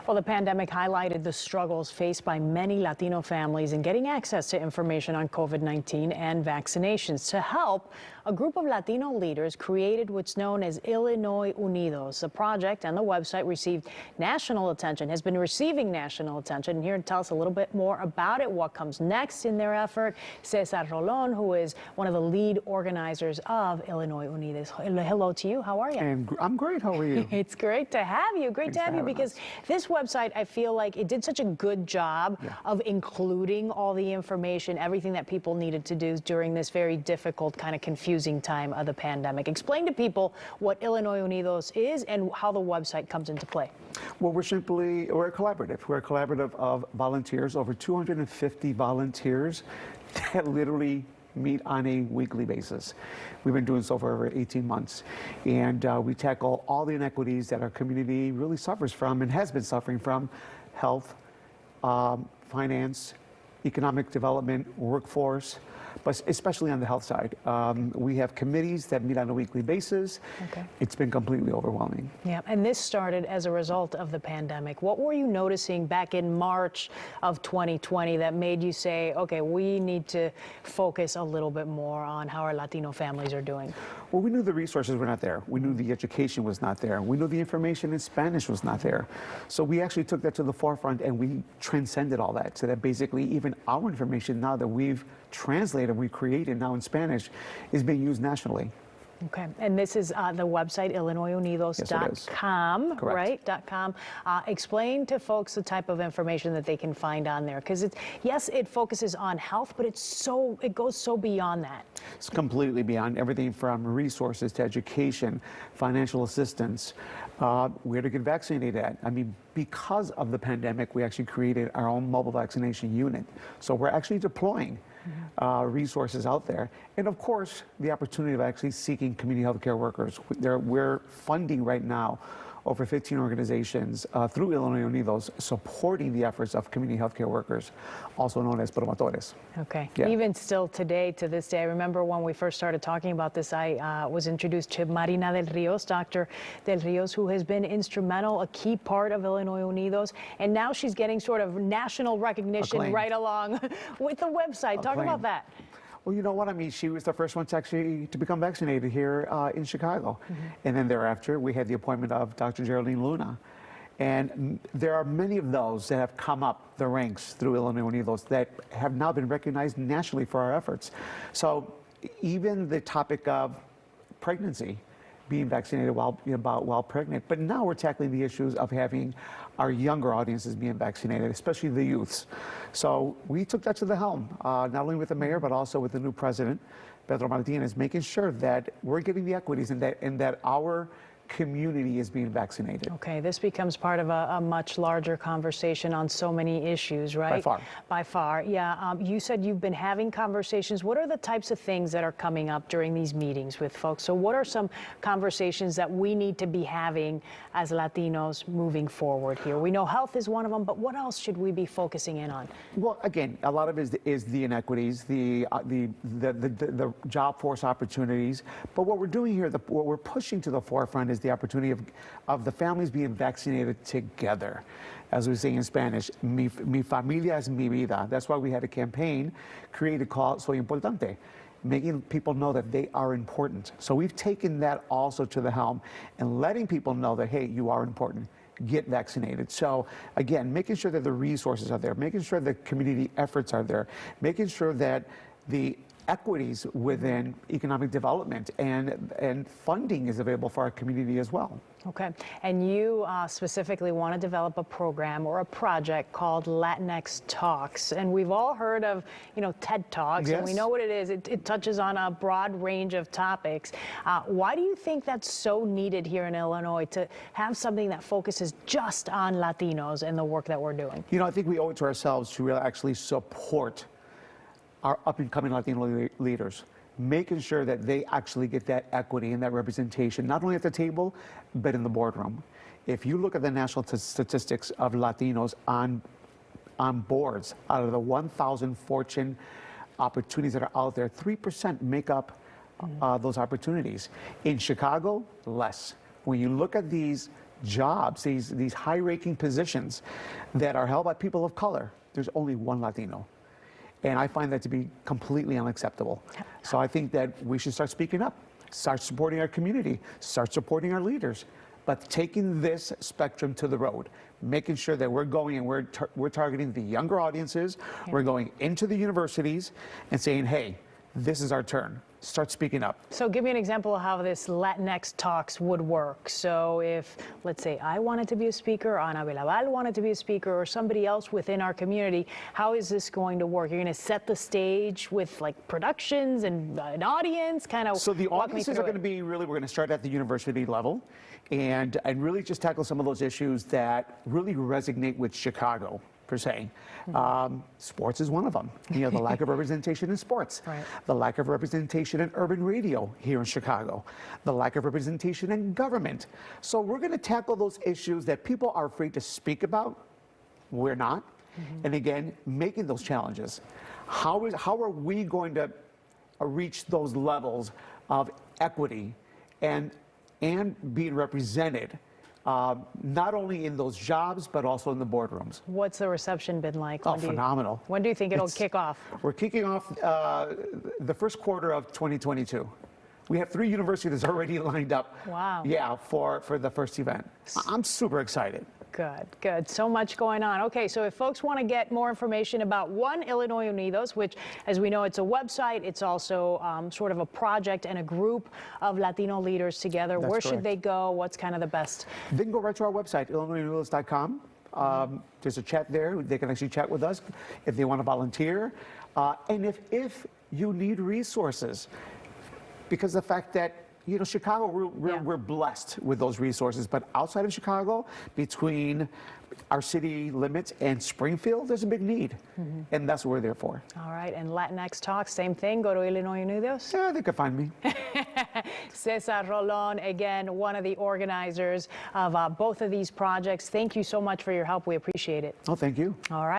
Well, the pandemic highlighted the struggles faced by many Latino families in getting access to information on COVID-19 and vaccinations. To help, a group of Latino leaders created what's known as Illinois Unidos. The project and the website received national attention, has been receiving national attention. And here to tell us a little bit more about it, what comes next in their effort, Cesar Rolon, who is one of the lead organizers of Illinois Unidos. Hello to you. How are you? And I'm great. How are you? It's great to have you. Great to have you because this website, I feel like it did such a good job of including all the information, everything that people needed to do during this very difficult, kind of confusing time of the pandemic. Explain to people what Illinois Unidos is and how the website comes into play. Well, we're a collaborative. We're a collaborative of volunteers, over 250 volunteers that literally meet on a weekly basis. We've been doing so for over 18 months. And we tackle all the inequities that our community really suffers from and has been suffering from: health, finance, economic development, workforce, but especially on the health side. We have committees that meet on a weekly basis. Okay. It's been completely overwhelming. Yeah, and this started as a result of the pandemic. What were you noticing back in March of 2020 that made you say, okay, we need to focus a little bit more on how our Latino families are doing? Well, we knew the resources were not there. We knew the education was not there. We knew the information in Spanish was not there. So we actually took that to the forefront and we transcended all that, so that basically even our information now that we've translated, we created now in Spanish, is being used nationally. Okay, and this is the website, IllinoisUnidos.com, yes, right? .com. Explain to folks the type of information that they can find on there, because yes, it focuses on health, but it goes so beyond that. It's completely beyond everything from resources to education, financial assistance, where to get vaccinated at. I mean, because of the pandemic, we actually created our own mobile vaccination unit. So we're actually deploying resources out there. And of course, the opportunity of actually seeking community healthcare workers. We're funding right now over 15 organizations through Illinois Unidos supporting the efforts of community healthcare workers, also known as promotores. Okay. Yeah. Even still today, to this day, I remember when we first started talking about this, I was introduced to Marina Del Rios, Dr. Del Rios, who has been instrumental, a key part of Illinois Unidos, and now she's getting sort of national recognition right along with the website. Talk about that. Well, you know what? I mean, she was the first one to become vaccinated here in Chicago. And then thereafter, we had the appointment of Dr. Geraldine Luna. And there are many of those that have come up the ranks through Illinois Unidos that have now been recognized nationally for our efforts. So even the topic of pregnancy, being vaccinated while pregnant, but now we're tackling the issues of having our younger audiences being vaccinated, especially the youths. So we took that to the helm, not only with the mayor, but also with the new president, Pedro Martinez, making sure that we're getting the equities and that our community is being vaccinated. Okay, this becomes part of a much larger conversation on so many issues, right? By far. By far, yeah. You said you've been having conversations. What are the types of things that are coming up during these meetings with folks? So what are some conversations that we need to be having as Latinos moving forward here? We know health is one of them, but what else should we be focusing in on? Well, again, a lot of it is the inequities, the job force opportunities. But what we're doing here, what we're pushing to the forefront is the opportunity of the families being vaccinated together. As we say in Spanish, mi familia es mi vida. That's why we had a campaign created called Soy Importante, making people know that they are important. So we've taken that also to the helm and letting people know that, hey, you are important. Get vaccinated. So again, making sure that the resources are there, making sure the community efforts are there, making sure that the equities within economic development and funding is available for our community as well. Okay, and you specifically want to develop a program or a project called Latinx Talks, and we've all heard of, TED Talks, and we know what it is. It touches on a broad range of topics. Why do you think that's so needed here in Illinois to have something that focuses just on Latinos and the work that we're doing? I think we owe it to ourselves to really actually support our up-and-coming Latino leaders, making sure that they actually get that equity and that representation, not only at the table, but in the boardroom. If you look at the national statistics of Latinos on boards, out of the 1,000 Fortune opportunities that are out there, 3% make up those opportunities. In Chicago, less. When you look at these jobs, these high-ranking positions that are held by people of color, there's only one Latino. And I find that to be completely unacceptable. So I think that we should start speaking up, start supporting our community, start supporting our leaders, but taking this spectrum to the road, making sure that we're going and we're targeting the younger audiences, we're going into the universities and saying, hey, this is our turn. Start speaking up. So give me an example of how this Latinx Talks would work. So if, let's say, I wanted to be a speaker, Ana Belaval wanted to be a speaker, or somebody else within our community, how is this going to work? You're going to set the stage with like productions and an audience, kind of. So the audiences are going to be we're going to start at the university level and really just tackle some of those issues that really resonate with Chicago, per se. Sports is one of them. You know, the lack of representation in sports, Right. the lack of representation in urban radio here in Chicago, the lack of representation in government. So we're going to tackle those issues that people are afraid to speak about. We're not. And again, making those challenges. How are we going to reach those levels of equity and being represented? Not only in those jobs, but also in the boardrooms. What's the reception been like? Oh, phenomenal. When do you think it'll kick off? We're kicking off the first quarter of 2022. We have 3 universities already lined up. Wow. Yeah, for the first event. I'm super excited. Good, good. So much going on. Okay, so if folks want to get more information about One Illinois Unidos, which, as we know, it's a website, it's also sort of a project and a group of Latino leaders together. That's Where should correct. they go? What's kind of the best? They can go right to our website, illinoisunidos.com. There's a chat there. They can actually chat with us if they want to volunteer. And if you need resources, because the fact that, you know, Chicago, we're blessed with those resources, but outside of Chicago, between our city limits and Springfield, there's a big need, and that's what we're there for. All right, and Latinx Talks, same thing, go to Illinois Unidos. Yeah, they can find me. Cesar Rolon, again, one of the organizers of both of these projects. Thank you so much for your help. We appreciate it. Oh, thank you. All right.